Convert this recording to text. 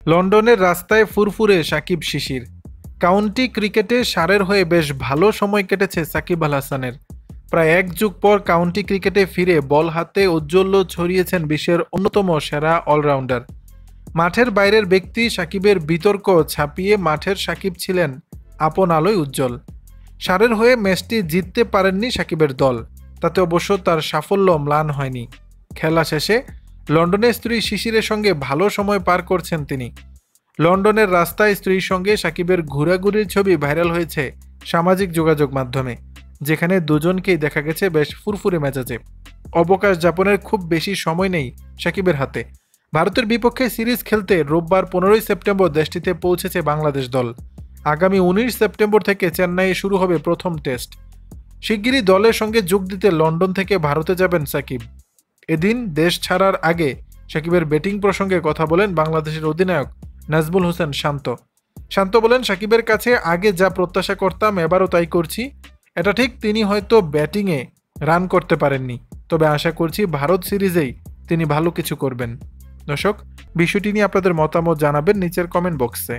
লন্ডনের রাস্তায় ফুরফুরে সাকিব শিশির। কাউন্টি ক্রিকেটে সারের হয়ে বেশ ভালো সময় কেটেছে সাকিব আল হাসানের। প্রায় এক যুগ পর কাউন্টি ক্রিকেটে ফিরে বল হাতে ঔজ্জ্বল্য ছড়িয়েছেন বিশ্বের অন্যতম সেরা অলরাউন্ডার। মাঠের বাইরের ব্যক্তি সাকিবের বিতর্ক ছাপিয়ে মাঠের সাকিব ছিলেন আপন আলোয় উজ্জ্বল। সারের হয়ে ম্যাচটি জিততে পারেননি সাকিবের দল, তাতে অবশ্য তার সাফল্য ম্লান হয়নি। খেলা শেষে লন্ডনের স্ত্রী শিশিরের সঙ্গে ভালো সময় পার করছেন তিনি। লন্ডনের রাস্তায় স্ত্রীর সঙ্গে সাকিবের ঘোরাঘুরির ছবি ভাইরাল হয়েছে সামাজিক যোগাযোগ মাধ্যমে, যেখানে দুজনকেই দেখা গেছে বেশ ফুরফুরে মেজাজে। অবকাশ যাপনের খুব বেশি সময় নেই সাকিবের হাতে। ভারতের বিপক্ষে সিরিজ খেলতে রোববার 15 সেপ্টেম্বর দেশটিতে পৌঁছেছে বাংলাদেশ দল। আগামী 19 সেপ্টেম্বর থেকে চেন্নাইয়ে শুরু হবে প্রথম টেস্ট। শিগগিরই দলের সঙ্গে যোগ দিতে লন্ডন থেকে ভারতে যাবেন সাকিব। এদিন দেশ ছাড়ার আগে সাকিবের ব্যাটিং প্রসঙ্গে কথা বলেন বাংলাদেশের অধিনায়ক নাজমুল হোসেন শান্ত। শান্ত বলেন, সাকিবের কাছে আগে যা প্রত্যাশা করতাম এবারও তাই করছি। এটা ঠিক, তিনি হয়তো ব্যাটিংয়ে রান করতে পারেননি, তবে আশা করছি ভারত সিরিজেই তিনি ভালো কিছু করবেন। দর্শক, বিষয়টি নিয়ে আপনাদের মতামত জানাবেন নিচের কমেন্ট বক্সে।